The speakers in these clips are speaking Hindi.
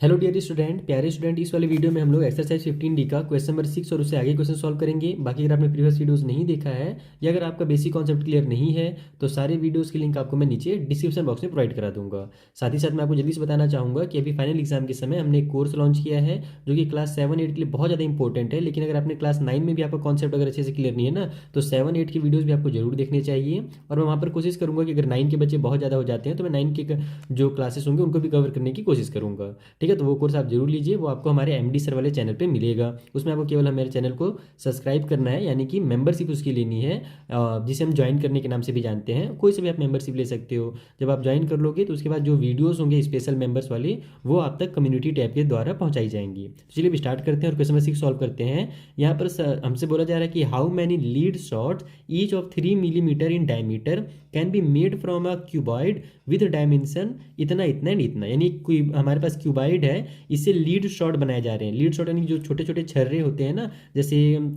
हेलो डियर स्टूडेंट, प्यारे स्टूडेंट। इस वाले वीडियो में हम लोग एक्सरसाइज 15D का क्वेश्चन नंबर 6 और उससे आगे क्वेश्चन सॉल्व करेंगे। बाकी अगर आपने प्रीवियस वीडियोस नहीं देखा है या अगर आपका बेसिक कॉन्सेप्ट क्लियर नहीं है तो सारे वीडियोस की लिंक आपको मैं नीचे डिस्क्रिप्शन बॉक्स में प्रोवाइड करा दूंगा। साथ ही साथ मैं आपको जल्दी से बताना चाहूँगा कि अभी फाइनल एग्जाम के समय हमने एक कोर्स लॉन्च किया है जो कि क्लास 7-8 के लिए बहुत ज़्यादा इंपॉर्टेंट है। लेकिन अगर आपने क्लास 9 में भी आपका कॉन्सेप्ट अगर अच्छे से क्लियर नहीं है ना, तो 7-8 की वीडियोज़ भी आपको जरूर देखने चाहिए। और मैं वहाँ पर कोशिश करूँगा कि अगर 9 के बच्चे बहुत ज़्यादा हो जाते हैं तो मैं 9 के जो क्लासेस होंगे उनको भी कवर करने की कोशिश करूँगा। ठीक है, तो वो कोर्स आप जरूर लीजिए, वो आपको हमारे एमडी सर वाले चैनल पे मिलेगा। उसमें आपको केवल हमारे चैनल को सब्सक्राइब करना है, यानी कि मेंबरशिप उसकी लेनी है, जिसे हम ज्वाइन करने के नाम से भी जानते हैं। कोई से भी आप मेंबरशिप ले सकते हो। जब आप ज्वाइन कर लोगे तो उसके बाद जो वीडियोस होंगे स्पेशल मेंबर्स वाले, वो आप तक कम्युनिटी टैब के द्वारा पहुंचाई जाएंगी। तो चलिए अब स्टार्ट करते हैं और क्वेश्चन नंबर 6 सॉल्व करते हैं। यहाँ पर हमसे बोला जा रहा है कि how many lead shots each of 3 millimetre in diameter can be made from a cuboid with dimension इतना इतना एंड इतना। यानी कोई हमारे पास क्यूबॉइड है, इससे लीड शॉट बनाए जा रहे हैं। लीड शॉट यानी जो छोटे छोटे छर्रे होते हैं ना, जैसे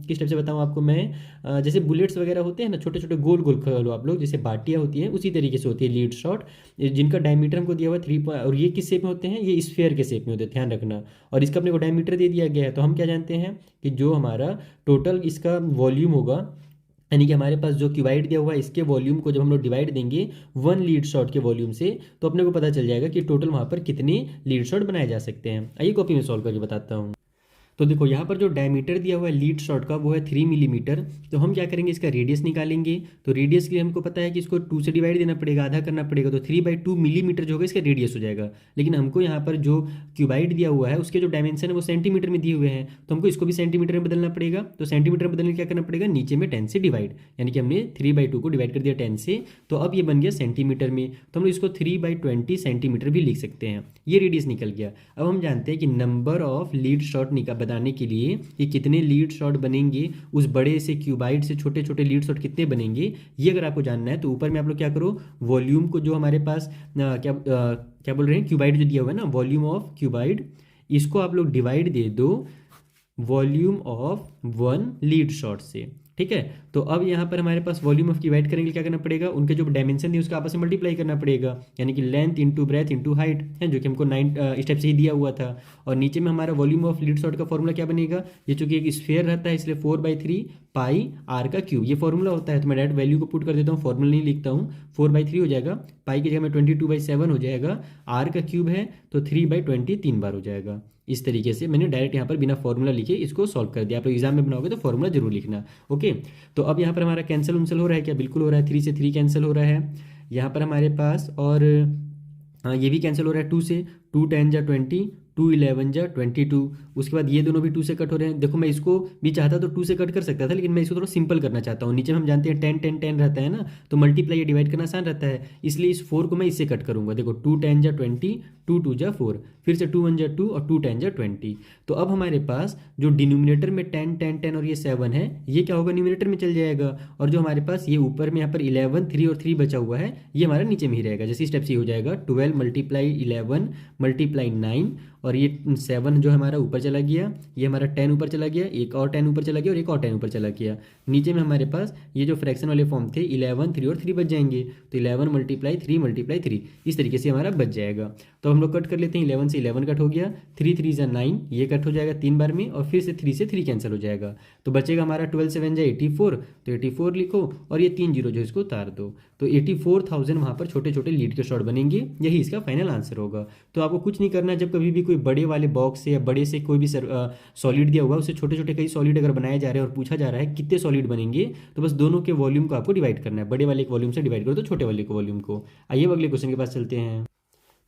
किस टाइप से बताऊं आपको मैं, जैसे बुलेट्स वगैरह होते हैं ना, छोटे छोटे गोल गोल खा लो आप लोग, जैसे बाटियाँ होती हैं, उसी तरीके से होती है लीड शॉट, जिनका डायमीटर हमको दिया हुआ है 3 और ये किस शेप में होते हैं, ये स्फेयर के शेप में होते हैं, ध्यान रखना। और इसका अपने को डायमीटर दे दिया गया है, तो हम क्या जानते हैं कि जो हमारा टोटल इसका वॉल्यूम होगा, यानी कि हमारे पास जो क्यूबाइड दिया हुआ है इसके वॉल्यूम को जब हम लोग डिवाइड देंगे 1 लीड शॉट के वॉल्यूम से, तो अपने को पता चल जाएगा कि टोटल वहाँ पर कितने लीड शॉट बनाए जा सकते हैं। आइए कॉपी में सॉल्व करके बताता हूँ। तो देखो यहाँ पर जो डायमीटर दिया हुआ है लीड शॉट का वो है 3 मिलीमीटर। तो हम क्या करेंगे, इसका रेडियस निकालेंगे। तो रेडियस के लिए हमको पता है कि इसको 2 से डिवाइड देना पड़ेगा, आधा करना पड़ेगा, तो 3/2 मिलीमीटर जो होगा इसका रेडियस हो जाएगा। लेकिन हमको यहाँ पर जो क्यूबाइड दिया हुआ है उसके जो डायमेंशन है वो सेंटीमीटर में दिए हुए हैं, तो हमको इसको भी सेंटीमीटर में बदलना पड़ेगा। तो सेंटीमीटर में बदलने क्या करना पड़ेगा, नीचे में 10 से डिवाइड, यानी कि हमने 3/2 को डिवाइड कर दिया 10 से, तो अब ये बन गया सेंटीमीटर में। तो हम लोग इसको 3/20 सेंटीमीटर भी लिख सकते हैं। ये रेडियस निकल गया। अब हम जानते हैं कि नंबर ऑफ लीड शॉट बताने के लिए कि कितने लीड शॉट बनेंगे उस बड़े से क्यूबाइड से, छोटे छोटे लीड शॉट कितने बनेंगे, ये अगर आपको जानना है तो ऊपर में आप लोग क्या करो, वॉल्यूम को जो हमारे पास क्या बोल रहे हैं, क्यूबाइड जो दिया हुआ है ना, वॉल्यूम ऑफ क्यूबाइड, इसको आप लोग डिवाइड दे दो वॉल्यूम ऑफ 1 लीड शॉट से। ठीक है, तो अब यहाँ पर हमारे पास वॉल्यूम ऑफ डिवाइड करेंगे, क्या करना पड़ेगा, उनके जो डायमेंशन थी उसका आपस में मल्टीप्लाई करना पड़ेगा, यानी कि length into breadth into height है, जो कि हमको 9 इस टाइप से ही दिया हुआ था। और नीचे में हमारा वॉल्यूम ऑफ लीड शॉट का फॉर्मूला क्या बनेगा, ये चूंकि एक स्फेयर रहता है इसलिए 4/3 पाई आर का क्यूब ये फॉर्मूला होता है। तो मैं डायरेक्ट वैल्यू को पुट कर देता हूँ, फॉर्मूला नहीं लिखता हूँ। 4/3 हो जाएगा, पाई की जगह में 22/7 हो जाएगा, आर का क्यूब है तो 3/20 3 बार हो जाएगा। इस तरीके से मैंने डायरेक्ट यहाँ पर बिना फॉर्मूला लिखे इसको सॉल्व कर दिया। आप लोग एग्जाम में बनाओगे तो फॉर्मूला जरूर लिखना। ओके, तो अब यहाँ पर हमारा कैंसिल उंसल हो रहा है क्या, बिल्कुल हो रहा है। 3 से 3 कैंसिल हो रहा है यहाँ पर हमारे पास, और हाँ ये भी कैंसिल हो रहा है 2 से, 2 10 जा 20, 2 11 जा 22। उसके बाद ये दोनों भी 2 से कट हो रहे हैं। देखो मैं इसको भी चाहता तो 2 से कट कर सकता था, लेकिन मैं इसको थोड़ा सिंपल करना चाहता हूँ। नीचे में हम जानते हैं 10 10 10 रहता है ना, तो मल्टीप्लाई या डिवाइड करना आसान रहता है, इसलिए इस 4 को मैं इससे कट करूंगा। देखो 2 10 जा 20, 2 2 जा 4, फिर से 2 1 जा 2 और 2 10 जा 20। तो अब हमारे पास जो डिनोमिनेटर में 10 10 10 और ये 7 है, ये क्या होगा, न्यूमिनेटर में चल जाएगा। और जो हमारे पास ये ऊपर में यहाँ पर 11 3 और 3 बचा हुआ है, ये हमारा नीचे में ही रहेगा। जैसे स्टेप से हो जाएगा 12 मल्टीप्लाई 11 मल्टीप्लाई 9, और ये 7 जो हमारा ऊपर चला गया, ये हमारा 10 ऊपर चला गया, एक और 10 ऊपर चला गया और एक और 10 ऊपर चला गया। नीचे में हमारे पास ये जो फ्रैक्शन वाले फॉर्म थे 11 3 और 3 बच जाएंगे, तो 11 मल्टीप्लाई 3 मल्टीप्लाई 3 इस तरीके से हमारा बच जाएगा। तो हम लोग कट कर लेते हैं, 11 से 11 कट हो गया, 3 3 जा 9 ये कट हो जाएगा 3 बार में, और फिर से 3 से 3 कैंसिल हो जाएगा। तो बचेगा हमारा 12 7 जा 84, तो 84 लिखो और ये 3 जीरो जो इसको उतार दो, तो 84,000 वहाँ पर छोटे छोटे लीड के शॉट बनेंगे। यही इसका फाइनल आंसर होगा। तो आपको कुछ नहीं करना, जब कभी भी कोई बड़े वाले बॉक्स से या बड़े से कोई भी सॉलिड दिया हुआ है उससे छोटे छोटे कई सॉलिड अगर बनाए जा रहे हैं और पूछा जा रहा है कितने सॉलिड बनेंगे, तो बस दोनों के वॉल्यूम को आपको डिवाइड करना है। बड़े वाले के वॉल्यूम से डिवाइड करो तो छोटे वाले के वॉल्यूम को। आइए अगले क्वेश्चन के पास चलते हैं।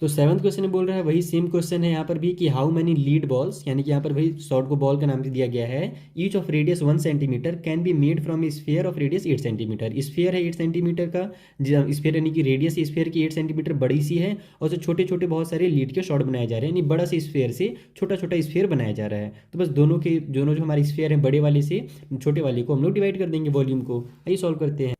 तो 7th क्वेश्चन में बोल रहा है, वही सेम क्वेश्चन है यहाँ पर भी, कि हाउ मैनी लीड बॉल्स, यानी कि यहाँ पर वही शॉर्ट को बॉल का नाम दिया गया है, each of radius 1 centimetre can be made from A sphere of radius 8 centimetre. Sphere है 8 सेंटीमीटर का, स्फीयर यानी कि रेडियस स्फीयर की 8 सेंटीमीटर बड़ी सी है, और उससे छोटे छोटे बहुत सारे लीड के शॉर्ट बनाए जा रहे हैं, यानी बड़ा से स्फीयर से छोटा छोटा स्फीयर बनाया जा रहा है। तो बस दोनों जो हमारे स्फीयर है बड़े वाले से छोटे वाले को हम लोग डिवाइड कर देंगे वॉल्यूम को। आइए सॉल्व करते हैं।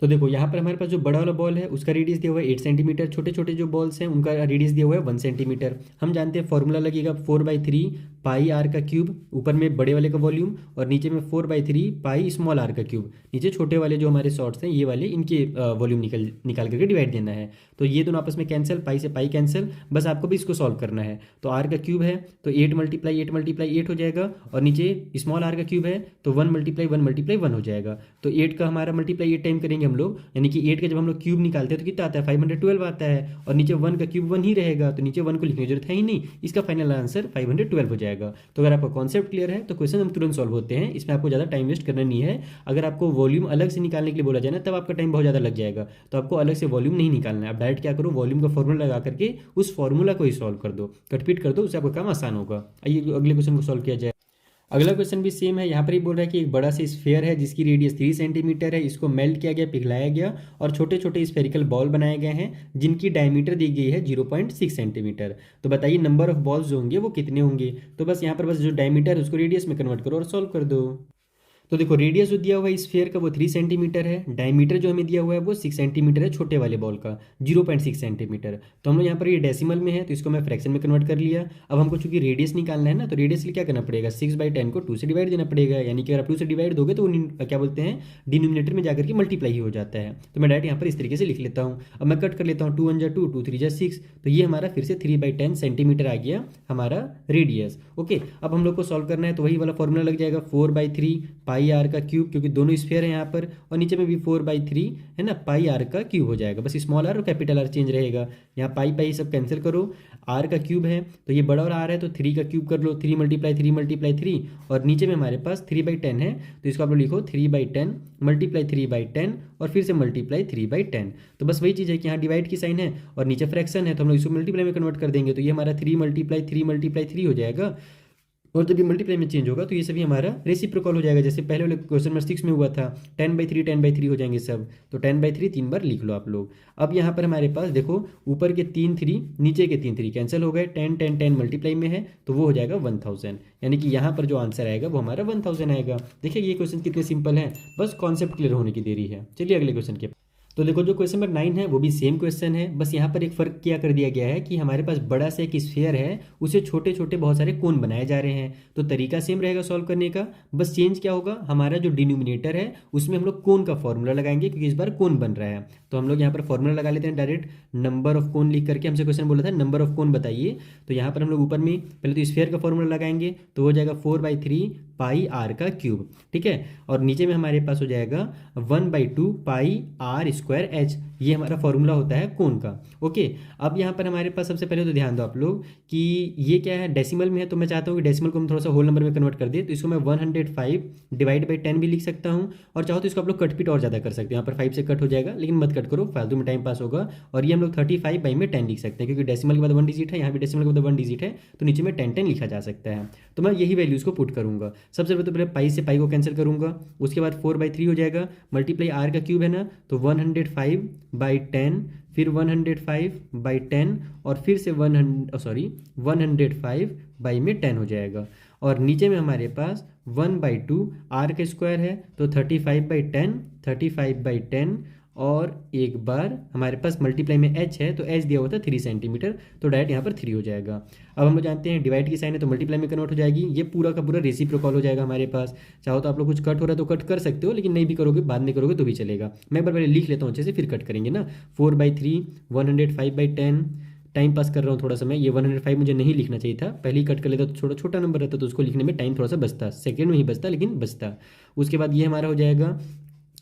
तो देखो यहाँ पर हमारे पास जो बड़ा वाला बॉल है उसका रेडियस दिया हुआ है 8 सेंटीमीटर, छोटे छोटे जो बॉल्स हैं उनका रेडियस दिया हुआ है 1 सेंटीमीटर। हम जानते हैं फॉर्मूला लगेगा 4/3 पाई आर का क्यूब, ऊपर में बड़े वाले का वॉल्यूम, और नीचे में 4/3 पाई स्मॉल आर का क्यूब, नीचे छोटे वाले जो हमारे शॉर्ट्स हैं ये वाले, इनके वॉल्यूम निकाल करके डिवाइड देना है। तो ये दोनों आपस में कैंसिल, पाई से पाई कैंसिल, बस आपको भी इसको सॉल्व करना है। तो आर का क्यूब है तो 8 × 8 × 8 हो जाएगा, और नीचे स्मॉल आर का क्यूब है तो 1 × 1 × 1 हो जाएगा। तो 8 का हमारा मल्टीप्लाई 8 टाइम करेंगे हम लोग, यानी कि 8 का जब हम लोग क्यूब निकालते हैं तो कितना आता है 512 आता है, और नीचे 1 का क्यूब 1 ही रहेगा, तो नीचे 1 को लिखने की जरूरत है ही नहीं, इसका फाइनल आंसर 512 हो जाएगा। तो अगर आपका कॉन्सेप्ट क्लियर है तो क्वेश्चन हम तुरंत सॉल्व होते हैं, इसमें आपको ज़्यादा टाइम वेस्ट करना नहीं है। अगर आपको वॉल्यूम अलग से निकालने के लिए बोला जाए ना तब आपका टाइम बहुत ज़्यादा लग जाएगा, तो आपको अलग से वॉल्यूम नहीं निकालना है। आप डायरेक्ट क्या करो, वॉल्यूम का फॉर्मूला लगा करके उस फॉर्मूला को ही सॉल्व कर दो, कटपीट कर दो, उससे आपका काम आसान होगा। आइए अगले क्वेश्चन को सॉल्व किया जाए। अगला क्वेश्चन भी सेम है, यहाँ पर ही बोल रहा है कि एक बड़ा सा स्फीयर है जिसकी रेडियस 3 सेंटीमीटर है, इसको मेल्ट किया गया, पिघलाया गया, और छोटे छोटे स्फेरिकल बॉल बनाए गए हैं जिनकी डायमीटर दी गई है 0.6 सेंटीमीटर। तो बताइए नंबर ऑफ बॉल्स जो होंगे वो कितने होंगे। तो बस यहाँ पर बस जो डायमीटर है उसको रेडियस में कन्वर्ट करो और सॉल्व कर दो। तो देखो रेडियस जो दिया हुआ है स्फीयर का वो 3 सेंटीमीटर है, डायमीटर जो हमें दिया हुआ है वो 6 सेंटीमीटर है, छोटे वाले बॉल का 0.6 सेंटीमीटर। तो हम लोग यहाँ पर ये डेसिमल में है तो इसको मैं फ्रैक्शन में कन्वर्ट कर लिया। अब हमको चूंकि रेडियस निकालना है ना, तो रेडियस के लिए क्या करना पड़ेगा, 6/10 को 2 से डिवाइड देना पड़ेगा, यानी कि अगर आप 2 से डिवाइड दोगे तो वो क्या बोलते हैं डिनोमिनेटर में जाकर के मल्टीप्लाई ही हो जाता है। तो मैं डायरेक्ट यहाँ पर इस तरीके से लिख लेता हूँ। अब मैं कट कर लेता हूँ, 2 1 = 2, 2 3 = 6, तो ये हमारा फिर से 3/10 सेंटीमीटर आ गया हमारा रेडियस। ओके, अब हम लोग को सॉल्व करना है तो वही वाला फॉर्मूला लग जाएगा, 4/3 पाई आर का क्यूब, क्योंकि दोनों स्फीयर है यहाँ पर, और नीचे में भी 4/3 है ना पाई आर का क्यूब हो जाएगा, बस स्मॉल आर और कैपिटल आर चेंज रहेगा। यहाँ पाई पाई सब कैंसिल करो, आर का क्यूब है तो ये बड़ा और आर है तो 3 का क्यूब कर लो, 3 × 3 × 3, और नीचे में हमारे पास 3/10 है तो इसको आप लोग लिखो 3/10 × 3/10 और फिर से मल्टीप्लाई 3/10। तो बस वही चीज़ है कि यहाँ डिवाइड की साइन है और नीचे फ्रैक्शन है तो हम लोग इसको मल्टीप्लाई में कन्वर्ट कर देंगे, तो ये हमारा 3 × 3 × 3 हो जाएगा। और जब ये मल्टीप्लाई में चेंज होगा तो ये सभी हमारा रेसिप्रोकल हो जाएगा, जैसे पहले वाले क्वेश्चन नंबर 6 में हुआ था, 10/3 हो जाएंगे सब, तो 10/3 3 बार लिख लो आप लोग। अब यहाँ पर हमारे पास देखो ऊपर के 3 3 नीचे के 3 3 कैंसिल हो गए, 10 10 10 मल्टीप्लाई में है तो वो हो जाएगा 1000, यानी कि यहाँ पर जो आंसर आएगा वो हमारा 1000 आएगा। देखिए ये क्वेश्चन कितने सिंपल है, बस कॉन्सेप्ट क्लियर होने की देरी है। चलिए अगले क्वेश्चन के। तो देखो जो क्वेश्चन नंबर 9 है वो भी सेम क्वेश्चन है, बस यहाँ पर एक फ़र्क क्या कर दिया गया है कि हमारे पास बड़ा सा एक स्फीयर है, उसे छोटे छोटे बहुत सारे कोन बनाए जा रहे हैं। तो तरीका सेम रहेगा सॉल्व करने का, बस चेंज क्या होगा, हमारा जो डिनोमिनेटर है उसमें हम लोग कोन का फॉर्मूला लगाएंगे क्योंकि इस बार कोन बन रहा है। तो हम लोग यहाँ पर फॉर्मूला लगा लेते हैं डायरेक्ट, नंबर ऑफ कोन लिख करके। हमसे क्वेश्चन बोला था नंबर ऑफ कोन बताइए, तो यहाँ पर हम लोग ऊपर में पहले तो स्फीयर का फॉर्मूला लगाएंगे तो हो जाएगा 4/3 पाई आर का क्यूब, ठीक है, और नीचे में हमारे पास हो जाएगा 1/2 पाई आर स्क्वायर एच, ये हमारा फॉर्मूला होता है कोन का। ओके, अब यहाँ पर हमारे पास सबसे पहले तो ध्यान दो आप लोग कि ये क्या है, डेसिमल में है, तो मैं चाहता हूँ कि डेसिमल को हम थोड़ा सा होल नंबर में कन्वर्ट कर दे, तो इसको मैं 105 / 10 भी लिख सकता हूँ, और चाहो तो इसको आप लोग कट पीट और ज़्यादा कर सकते हैं, यहाँ पर 5 से कट हो जाएगा, लेकिन मत कट करो, फालतू में टाइम पास होगा। और ये हम लोग 35/10 लिख सकते हैं, क्योंकि डेसिमल के बाद 1 डिजिट है, यहाँ भी डेसिमल के बाद 1 डिजिट है, तो नीचे में 10 10 लिखा जा सकता है। तो मैं यही वैल्यूज़ को पुट करूँगा। सबसे पहले तो पहले पाई से पाई को कैंसिल करूँगा, उसके बाद 4/3 हो जाएगा, मल्टीप्लाई आर का क्यूब है ना, तो 105/10, फिर 105/10 और फिर से 105/10 हो जाएगा। और नीचे में हमारे पास 1/2 आर का स्क्वायर है तो 35/10 और एक बार हमारे पास मल्टीप्लाई में एच है तो एच दिया हुआ था 3 सेंटीमीटर, तो डायरेक्ट यहाँ पर 3 हो जाएगा। अब हम लोग जानते हैं डिवाइड की साइन है तो मल्टीप्लाई में कन्वर्ट हो जाएगी, ये पूरा का पूरा रेसिप्रोकल हो जाएगा हमारे पास। चाहो तो आप लोग कुछ कट हो रहा है तो कट कर सकते हो, लेकिन नहीं भी करोगे बाद में करोगे तो भी चलेगा। मैं एक बार पहले लिख लेता हूँ अच्छे से, फिर कट करेंगे ना। 4/3 105/10, टाइम पास कर रहा हूँ थोड़ा समय, ये 105 मुझे नहीं लिखना चाहिए था, पहले ही कट कर लेता तो छोटा छोटा नंबर रहता तो उसको लिखने में टाइम थोड़ा सा बचता, सेकेंड में ही बचता लेकिन बचता। उसके बाद ये हमारा हो जाएगा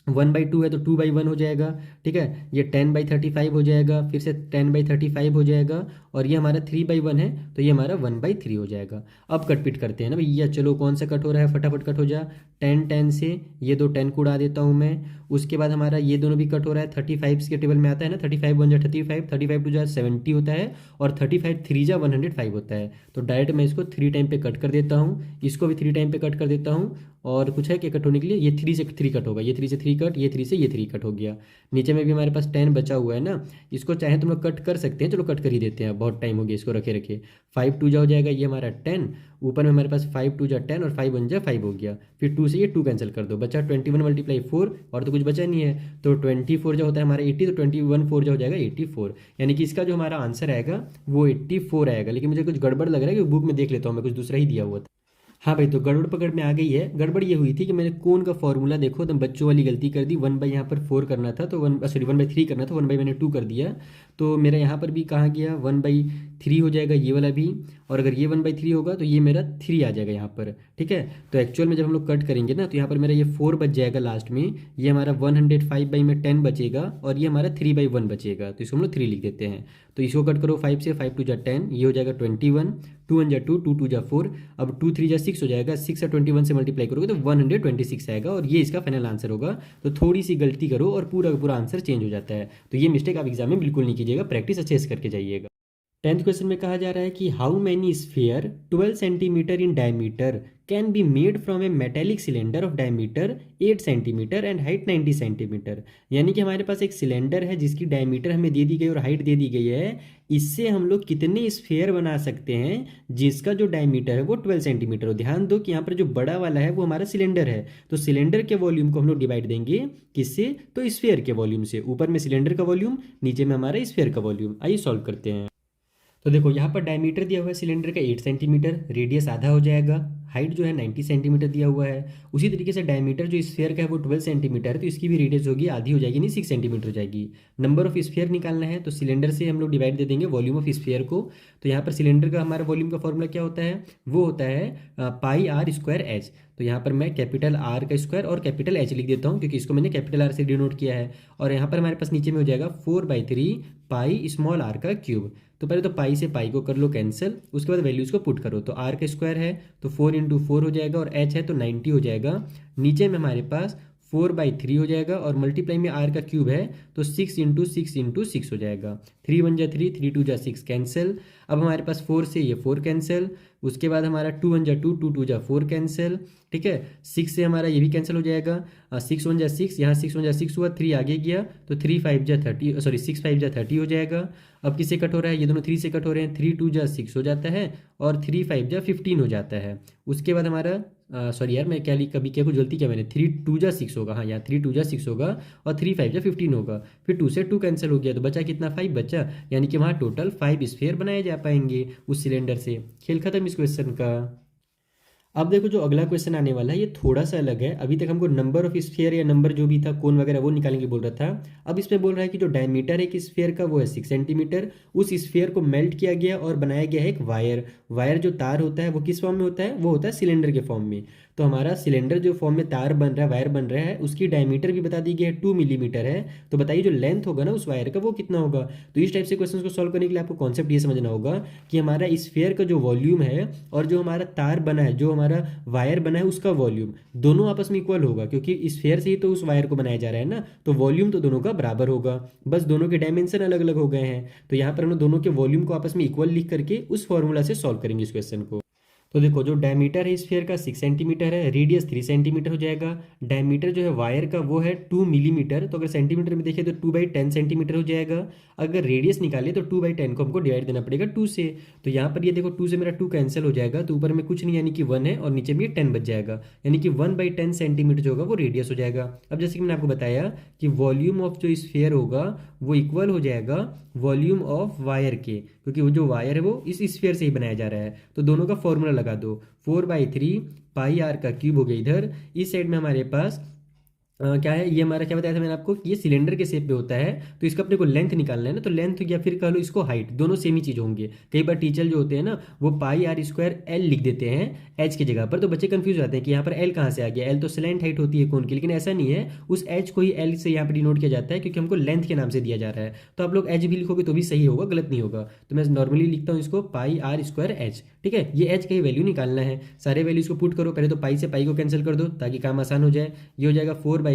1/2 है तो 2/1 हो जाएगा, ठीक है, ये 10/35 हो जाएगा, फिर से 10/35 हो जाएगा, और ये हमारा 3/1 है तो ये हमारा 1/3 हो जाएगा। अब कट पिट करते हैं ना भैया, चलो कौन सा कट हो रहा है, फटाफट कट हो जा। 10 10 से ये दो 10 को उड़ा देता हूँ मैं। उसके बाद हमारा ये दोनों भी कट हो रहा है, 35 के टेबल में आता है ना, 35 1 = 35, 35 2 = 70 होता है, और 35 3 = 105 होता है। तो डायरेक्ट मैं इसको 3 टाइम पे कट कर देता हूँ, इसको भी 3 टाइम पे कट कर देता हूँ। और कुछ है क्या कट होने के लिए, ये 3 से 3 कट होगा, ये 3 से 3 कट, ये 3 से ये 3 कट हो गया। नीचे में भी हमारे पास 10 बचा हुआ है ना, इसको चाहे तुम लोग कट कर सकते हैं, चलो कट कर ही देते हैं, बहुत टाइम हो गया इसको रखे 5 2 हो जाएगा, ये हमारा 10, ऊपर में हमारे पास 5 2 = 10 और 5 1 = 5 हो गया। फिर 2 से ये 2 कैंसिल कर दो, बचा 21 मल्टीप्लाई 4, और तो कुछ बचा नहीं है। तो 24 जो होता है हमारा 80, तो 21 4 जो हो जाएगा 84, यानी कि इसका जो हमारा आंसर आएगा वो 84 आएगा। लेकिन मुझे कुछ गड़बड़ लग रहा है कि बुक में देख लेता हूँ मैं, कुछ दूसरा ही दिया हुआ था। हाँ भाई, तो गड़बड़ पकड़ में आ गई है। गड़बड़ ये हुई थी कि मैंने कोन का फॉर्मूला देखो तो बच्चों वाली गलती कर दी, 1 बाई यहाँ पर 4 करना था तो 1/3 करना था, 1 बाई मैंने 2 कर दिया। तो मेरा यहाँ पर भी कहाँ गया, 1/3 हो जाएगा ये वाला भी, और अगर ये 1/3 होगा तो ये मेरा 3 आ जाएगा यहाँ पर। ठीक है, तो एक्चुअल में जब हम लोग कट करेंगे ना तो यहाँ पर मेरा ये 4 बच जाएगा लास्ट में, ये हमारा 105 बाई में 10 बचेगा, और ये हमारा 3/1 बचेगा, तो इसको हम लोग 3 लिख देते हैं। तो इसको कट करो 5 से, 5 2 जा 10, ये हो जाएगा 21, 2 1 जा 2, 2 2 जा 4, अब 2 3 जा 6 हो जाएगा, 6 और 21 से मल्टीप्लाई करोगे तो 126 आएगा, और ये इसका फाइनल आंसर होगा। तो थोड़ी सी गलती करो और पूरा का पूरा आंसर चेंज हो जाता है। तो ये मिस्टेक आप एग्जाम में बिल्कुल नहीं कीजिएगा, प्रैक्टिस अच्छे से करके जाइएगा। 10th क्वेश्चन में कहा जा रहा है कि how many sphere 12 centimetre in diameter can be made from A metallic cylinder of diameter 8 centimetre and height 90 centimetre. यानी कि हमारे पास एक सिलेंडर है जिसकी डायमीटर हमें दे दी गई और हाइट दे दी गई है, इससे हम लोग कितने स्फीयर बना सकते हैं जिसका जो डायमीटर है वो 12 सेंटीमीटर हो। ध्यान दो कि यहाँ पर जो बड़ा वाला है वो हमारा सिलेंडर है, तो सिलेंडर के वॉल्यूम को हम लोग डिवाइड देंगे किससे, तो स्फीयर के वॉल्यूम से। ऊपर में सिलेंडर का वॉल्यूम, नीचे में हमारा स्फीयर का वॉल्यूम। आइए सॉल्व करते हैं। तो देखो यहाँ पर डायमीटर दिया हुआ है सिलेंडर का 8 सेंटीमीटर, रेडियस आधा हो जाएगा, हाइट जो है 90 सेंटीमीटर दिया हुआ है। उसी तरीके से डायमीटर जो स्फीयर का है वो 12 सेंटीमीटर है, तो इसकी भी रेडियस होगी, आधी हो जाएगी, नहीं 6 सेंटीमीटर हो जाएगी। नंबर ऑफ स्फीयर निकालना है तो सिलेंडर से हम लोग डिवाइड दे देंगे वॉल्यूम ऑफ स्फीयर को। तो यहाँ पर सिलेंडर का हमारा वॉल्यूम का फॉर्मूला क्या होता है, वो होता है पाई आर स्क्वायर एच। तो यहाँ पर मैं कैपिटल आर का स्क्वायर और कैपिटल एच लिख देता हूँ, क्योंकि इसको मैंने कैपिटल आर से डिनोट किया है। और यहाँ पर हमारे पास नीचे में हो जाएगा 4/3 पाई स्मॉल आर का क्यूब। तो पहले तो पाई से पाई को कर लो कैंसिल, उसके बाद वैल्यूज़ को पुट करो। तो आर का स्क्वायर है तो 4 × 4 हो जाएगा, और एच है तो 90 हो जाएगा। नीचे में हमारे पास 4/3 हो जाएगा, और मल्टीप्लाई में आर का क्यूब है तो 6 × 6 × 6 हो जाएगा। 3 1 जा 3, 3 2 जा 6 कैंसिल। अब हमारे पास 4 से ये 4 कैंसिल, उसके बाद हमारा 2 1 जा 2, 2 2 जा 4 कैंसिल। ठीक है, 6 से हमारा ये भी कैंसिल हो जाएगा, 6 1 जा 6, यहाँ 6 1 जा 6 हुआ, 3 आगे गया तो 3 5 जा 30, सॉरी 6 5 जा 30 हो जाएगा। अब किससे कट हो रहा है, ये दोनों 3 से कट हो रहे हैं, 3 2 जा 6 हो जाता है, और 3 5 जा 15 हो जाता है। उसके बाद हमारा सॉरी यार, मैं क्या कभी क्या कुछ गलती किया मैंने, 3 2 जा 6 होगा, हाँ यहाँ 3 2 जा 6 होगा, और 3 5 जा 15 होगा। फिर 2 से 2 कैंसिल हो गया तो बचा कितना, 5 बचा, यानी कि वहाँ टोटल 5 स्फीयर बनाए जा पाएंगे उस सिलेंडर से। खेल खत्म इस क्वेश्चन का। अब देखो जो अगला क्वेश्चन आने वाला है ये थोड़ा सा अलग है। अभी तक हमको नंबर ऑफ स्फीयर या नंबर जो भी था कोन वगैरह वो निकालने के बोल रहा था। अब इसमें बोल रहा है कि जो डायमीटर है एक स्फीयर का वो है 6 सेंटीमीटर। उस स्फीयर को मेल्ट किया गया और बनाया गया है एक वायर। वायर जो तार होता है वो किस फॉर्म में होता है, वो होता है सिलेंडर के फॉर्म में। तो हमारा सिलेंडर जो फॉर्म में तार बन रहा है, वायर बन रहा है, उसकी डायमीटर भी बता दी गई है 2 मिलीमीटर है। तो बताइए जो लेंथ होगा ना उस वायर का वो कितना होगा। तो इस टाइप से क्वेश्चन को सॉल्व करने के लिए आपको कॉन्सेप्ट ये समझना होगा कि हमारा स्फीयर का जो वॉल्यूम है और जो हमारा तार बना है, जो हमारा वायर बना है, उसका वॉल्यूम दोनों आपस में इक्वल होगा, क्योंकि स्फीयर से ही तो उस वायर को बनाया जा रहा है ना। तो वॉल्यूम तो दोनों का बराबर होगा, बस दोनों के डायमेंशन अलग अलग हो गए हैं। तो यहाँ पर हम दोनों के वॉल्यूम को आपस में इक्वल लिख करके उस फॉर्मूला से सॉल्व करेंगे इस क्वेश्चन को। तो देखो जो डायमीटर है स्फीयर का 6 सेंटीमीटर है, रेडियस 3 सेंटीमीटर हो जाएगा। डायमीटर जो है वायर का वो है 2 मिलीमीटर, तो अगर सेंटीमीटर में देखें तो 2/10 सेंटीमीटर हो जाएगा। अगर रेडियस निकाले तो 2/10 को हमको डिवाइड देना पड़ेगा 2 से। तो यहाँ पर ये देखो 2 से मेरा 2 कैंसिल हो जाएगा, तो ऊपर में कुछ नहीं यानी कि 1 है, और नीचे में 10 बच जाएगा, यानी कि 1/10 सेंटीमीटर जो होगा वो रेडियस हो जाएगा। अब जैसे कि मैंने आपको बताया कि वॉल्यूम ऑफ जो स्फीयर होगा वो इक्वल हो जाएगा वॉल्यूम ऑफ वायर के, क्योंकि वो जो वायर है वो इस स्फीयर से ही बनाया जा रहा है। तो दोनों का फॉर्मूला लगा दो, 4/3 पाई आर का क्यूब हो गया इधर। इस साइड में हमारे पास क्या है, ये हमारा क्या बताया था मैंने आपको कि ये सिलेंडर के शेप में होता है, तो इसका अपने को लेंथ निकालना है ना। तो लेंथ या फिर कह लो इसको हाइट, दोनों सेम ही चीज़ होंगे। कई बार टीचर जो होते हैं ना वो पाई आर स्क्वायर एल लिख देते हैं एच की जगह पर, तो बच्चे कंफ्यूज हो जाते हैं कि यहाँ पर एल कहाँ से आ गया। एल तो स्लैंट हाइट होती है कोन की, लेकिन ऐसा नहीं है, उस एच को ही एल से यहाँ पर डिनोट किया जाता है, क्योंकि हमको लेंथ के नाम से दिया जा रहा है। तो आप लोग एच भी लिखोगे तो भी सही होगा, गलत नहीं होगा। तो मैं नॉर्मली लिखता हूँ इसको पाई आर स्क्वायर एच। ठीक है, ये एच का ही वैल्यू निकालना है। सारे वैल्यूज को पुट करो, पहले तो पाई से पाई को कैंसिल कर दो ताकि काम आसान हो जाए। ये हो जाएगा 4/3,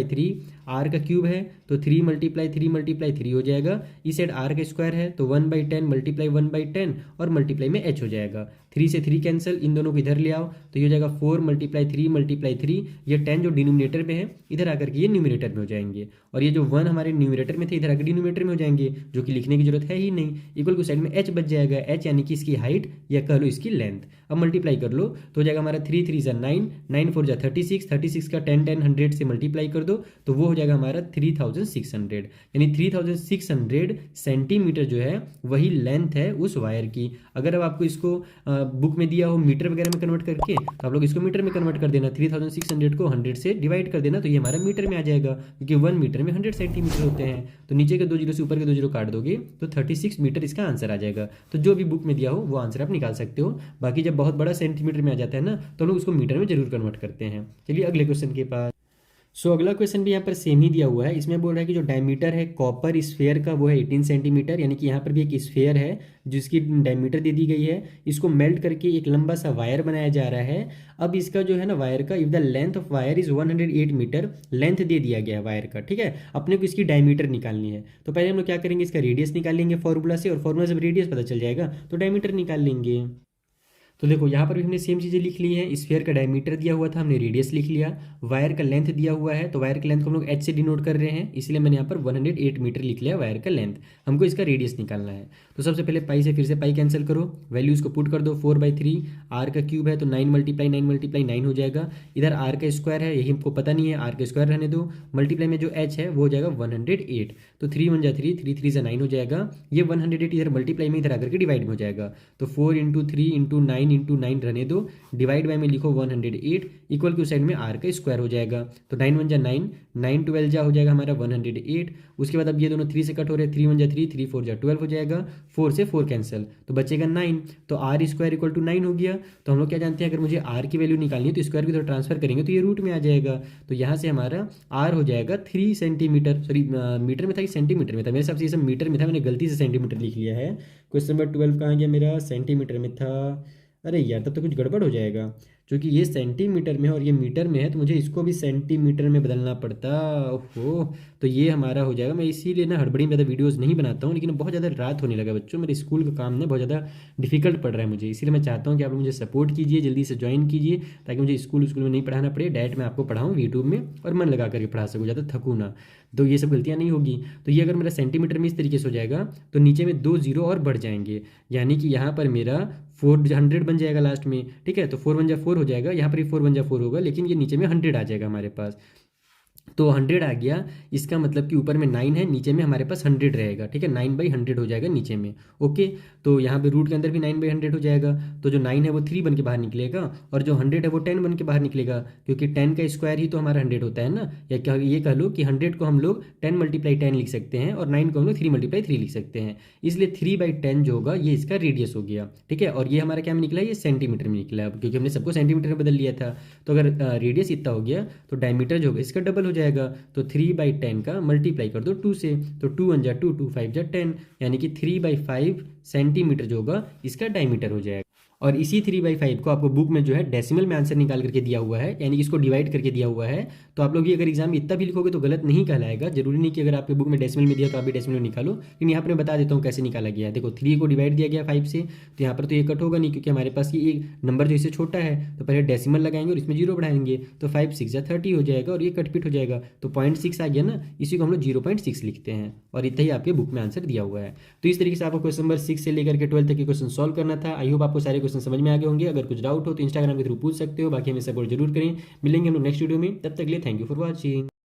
आर का क्यूब है तो 3 × 3 × 3 हो जाएगा। इस साइड आर का स्क्वायर है तो 1/10 मल्टीप्लाई 1/10 और मल्टीप्लाई में एच हो जाएगा। 3 से 3 कैंसिल, इन दोनों को इधर ले आओ तो ये हो जाएगा 4 × 3 × 3। ये 10 जो डिनोमिनेटर में है इधर आकर के ये न्यूमरेटर में हो जाएंगे, और ये जो 1 हमारे न्यूमरेटर में थे इधर आकर डिनोमिनेटर में हो जाएंगे, जो कि लिखने की जरूरत है ही नहीं। इक्वल को साइड में एच बच जाएगा, एच यानी कि इसकी हाइट या कह लो इसकी लेंथ। अब मल्टीप्लाई कर लो तो हो जाएगा हमारा 3 3 जा 9, 9 4 जा 36, 36 का 10 10 100 से मल्टीप्लाई कर दो तो वो हो जाएगा हमारा 3600, यानी 3600 सेंटीमीटर जो है वही लेंथ है उस वायर की। अगर अब आपको इसको बुक में दिया हो मीटर वगैरह में कन्वर्ट करके तो आप लोग इसको मीटर में कन्वर्ट कर देना, 3600 को 100 से डिवाइड कर देना तो ये हमारा मीटर में आ जाएगा, क्योंकि 1 मीटर में 100 सेंटीमीटर होते हैं। तो नीचे के 2 जीरो से ऊपर के 2 जीरो काट दोगे तो 36 मीटर इसका आंसर आ जाएगा। तो जो भी बुक में दिया हो वो आंसर आप निकाल सकते हो। बाकी जब बहुत बड़ा सेंटीमीटर में आ जाता है ना तो हम लोग उसको मीटर में जरूर कन्वर्ट करते हैं। चलिए अगले क्वेश्चन के पास। अगला क्वेश्चन भी यहाँ पर सेम ही दिया हुआ है। इसमें बोल रहा है कि जो डायमीटर है कॉपर स्फेयर का वो है 18 सेंटीमीटर, यानी कि यहाँ पर भी एक स्फेयर है जिसकी डायमीटर दे दी गई है। इसको मेल्ट करके एक लंबा सा वायर बनाया जा रहा है। अब इसका जो है ना वायर का, if the length of wire is 108 metre, length दे दिया गया है वायर का, ठीक है। अपने को इसकी डायमीटर निकालनी है तो पहले हम लोग क्या करेंगे, इसका रेडियस निकाल लेंगे फॉर्मूला से, और फॉर्मूला से रेडियस पता चल जाएगा तो डायमीटर निकाल लेंगे। तो देखो यहाँ पर भी हमने सेम चीज़ें लिख ली हैं। स्फीयर का डायमीटर दिया हुआ था, हमने रेडियस लिख लिया। वायर का लेंथ दिया हुआ है तो वायर का लेंथ को हम लोग एच से डिनोट कर रहे हैं, इसलिए मैंने यहाँ पर 108 मीटर लिख लिया वायर का लेंथ। हमको इसका रेडियस निकालना है तो सबसे पहले पाई से फिर से पाई कैंसिल करो, वैल्यूज़ को पुट कर दो। 4/3 आर का क्यूब है तो 9 × 9 हो जाएगा। इधर आर का स्क्वायर है, यही हमको पता नहीं है, आर का स्क्वायर रहने दो। मल्टीप्लाई में जो एच है वो हो जाएगा 108, तो 3 1 जा 3, 3 3 जा 9 हो जाएगा। ये 108 इधर मल्टीप्लाई में इधर आकर के डिवाइड में हो जाएगा तो 4 × 3 × 9 × 9 रहने दो, डिवाइड बाय में लिखो 108, इक्वल की साइड में आर का स्क्वायर हो जाएगा तो 9 1 जा 9, 9 12 जा हो जाएगा हमारा 108। उसके बाद अब ये दोनों 3 से कट हो रहे हैं, 3 1 जा 3, 3 4 जा 12 हो जाएगा, 4 से 4 कैंसिल तो बचेगा 9, तो आर स्क्वायर इक्वल टू 9 हो गया। तो हम लोग क्या जानते हैं, अगर मुझे आर की वैल्यू निकालनी है तो स्क्वायर की तरफ ट्रांसफर करेंगे तो ये रूट में आ जाएगा। तो यहाँ से हमारा आर हो जाएगा 3 सेंटीमीटर, सॉरी मीटर में था कि सेंटीमीटर में था, मेरे हिसाब से ये सब मीटर में था, मैंने गलती से सेंटीमीटर लिख लिया है। क्वेश्चन नंबर 12 कहाँ गया मेरा, सेंटीमीटर में था। अरे यार तब तो कुछ गड़बड़ हो जाएगा, क्योंकि ये सेंटीमीटर में है और ये मीटर में है तो मुझे इसको भी सेंटीमीटर में बदलना पड़ता। ओहो, तो ये हमारा हो जाएगा। मैं इसीलिए ना हड़बड़ी में ज़्यादा वीडियोस नहीं बनाता हूँ, लेकिन बहुत ज़्यादा रात होने लगा बच्चों, मेरे स्कूल का काम ना बहुत ज़्यादा डिफिकल्ट पड़ रहा है मुझे, इसीलिए मैं चाहता हूँ कि आप लोग मुझे सपोर्ट कीजिए, जल्दी से ज्वाइन कीजिए ताकि मुझे स्कूल में नहीं पढ़ाना पड़े, डायरेक्ट मैं आपको पढ़ाऊँ यूट्यूब में और मन लगा करके पढ़ा सकूँ, ज़्यादा थकूँ ना, तो ये सब गलतियाँ नहीं होगी। तो ये अगर मेरा सेंटीमीटर में इस तरीके से हो जाएगा तो नीचे में 2 जीरो और बढ़ जाएंगे, यानी कि यहाँ पर मेरा 400 बन जाएगा लास्ट में, ठीक है। तो 4 1 जा 4 हो जाएगा, यहाँ पर भी 4 1 जा 4 होगा, लेकिन ये नीचे में 100 आ जाएगा हमारे पास। तो 100 आ गया, इसका मतलब कि ऊपर में 9 है, नीचे में हमारे पास 100 रहेगा, ठीक है। 9/100 हो जाएगा नीचे में, ओके। तो यहाँ पे रूट के अंदर भी 9/100 हो जाएगा, तो जो 9 है वो 3 बन के बाहर निकलेगा और जो 100 है वो 10 बन के बाहर निकलेगा, क्योंकि 10 का स्क्वायर ही तो हमारा 100 होता है ना। या क्या ये कह लो कि 100 को हम लोग 10 × 10 लिख सकते हैं और 9 को हम लोग 3 × 3 लिख सकते हैं, इसलिए 3/10 जो होगा ये इसका रेडियस हो गया, ठीक है। और ये हमारा क्या में निकला है, ये सेंटीमीटर में निकला है, क्योंकि हमने सबको सेंटीमीटर में बदल लिया था। तो अगर रेडियस इतना हो गया तो डायमीटर जो होगा इसका डबल हो जाएगा, तो 3/10 का मल्टीप्लाई कर दो 2 से, तो 2 1 जा 2, 2 5 जा 10, यानी कि 3/5 सेंटीमीटर जो होगा इसका डायमीटर हो जाएगा। और इसी 3/5 को आपको बुक में जो है डेसिमल में आंसर निकाल करके दिया हुआ है, यानी कि इसको डिवाइड करके दिया हुआ है। तो आप लोग भी अगर एग्जाम में इतना भी लिखोगे तो गलत नहीं कहलाएगा, जरूरी नहीं कि अगर आपके बुक में डेसिमल में दिया तो आप भी डेसिमल में निकालो, लेकिन यहाँ पर मैं बता देता हूँ कैसे निकाला गया है। देखो 3 को डिवाइड दिया गया 5 से, तो यहाँ पर तो ये कट होगा नहीं, क्योंकि हमारे पास ये एक नंबर जो इससे छोटा है, तो पहले डेसिमल लगाएंगे और इसमें 0 बढ़ाएंगे, तो 5 6 जा 30 हो जाएगा और ये कट पिट हो जाएगा, तो 0.6 आ गया ना, इसी को हम लोग 0.6 लिखते हैं और इतना ही आपके बुक में आंसर दिया हुआ है। तो इस तरीके से आपको क्वेश्चन नंबर 6 से लेकर के 12 तक के क्वेश्चन सॉल्व करना था। आई होप आपको सारे क्वेश्चन समझ में आ गए होंगे। अगर कुछ डाउट हो तो इंस्टाग्राम के थ्रू पूछ सकते हो, बाकी हमें सपोर्ट जरूर करें। मिलेंगे हम लोग नेक्स्ट वीडियो में, तब तक के लिए थैंक यू फॉर वॉचिंग।